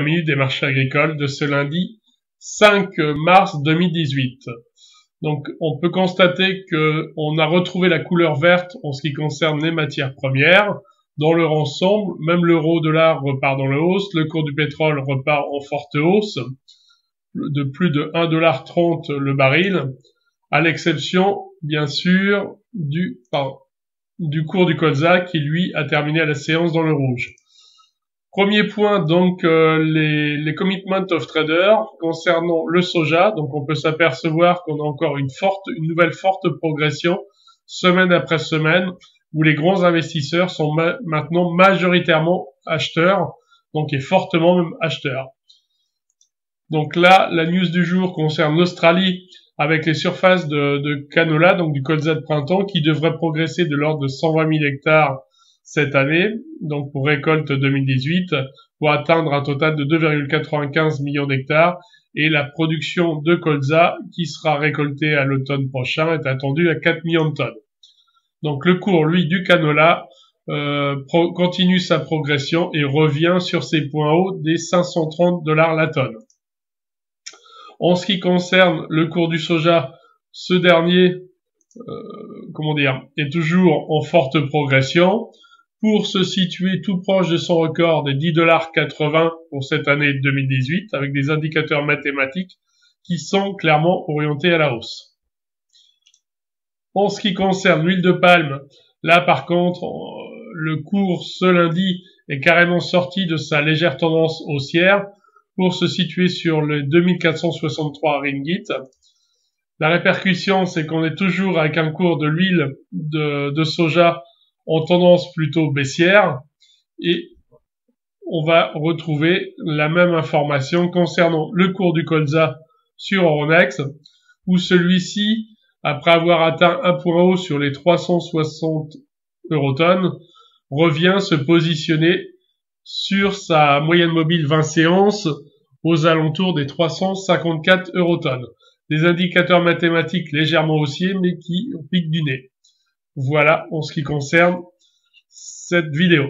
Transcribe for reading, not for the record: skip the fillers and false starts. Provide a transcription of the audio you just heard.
minute des marchés agricoles de ce lundi 5 mars 2018. Donc, on peut constater que on a retrouvé la couleur verte en ce qui concerne les matières premières. Dans leur ensemble, même l'euro-dollar repart dans la hausse, le cours du pétrole repart en forte hausse, de plus de 1,30 $ le baril, à l'exception, bien sûr, du cours du colza qui, lui, a terminé à la séance dans le rouge. Premier point, donc, les commitments of traders concernant le soja. Donc, on peut s'apercevoir qu'on a encore une nouvelle forte progression, semaine après semaine, où les grands investisseurs sont maintenant majoritairement acheteurs, donc et fortement même acheteurs. Donc là, la news du jour concerne l'Australie, avec les surfaces de canola, donc du colza de printemps, qui devrait progresser de l'ordre de 120 000 hectares cette année, donc pour récolte 2018, pour atteindre un total de 2,95 millions d'hectares, et la production de colza, qui sera récoltée à l'automne prochain, est attendue à 4 millions de tonnes. Donc le cours, lui, du canola continue sa progression et revient sur ses points hauts des 530 $ la tonne. En ce qui concerne le cours du soja, ce dernier, est toujours en forte progression pour se situer tout proche de son record des 10,80 $ pour cette année 2018, avec des indicateurs mathématiques qui sont clairement orientés à la hausse. En ce qui concerne l'huile de palme, là par contre, le cours ce lundi est carrément sorti de sa légère tendance haussière pour se situer sur le 2463 ringgit. La répercussion, c'est qu'on est toujours avec un cours de l'huile de soja en tendance plutôt baissière, et on va retrouver la même information concernant le cours du colza sur Euronext, où celui-ci, après avoir atteint un point haut sur les 360 eurotonnes, revient se positionner sur sa moyenne mobile 20 séances aux alentours des 354 eurotonnes. Des indicateurs mathématiques légèrement haussiers, mais qui piquent du nez. Voilà en ce qui concerne cette vidéo.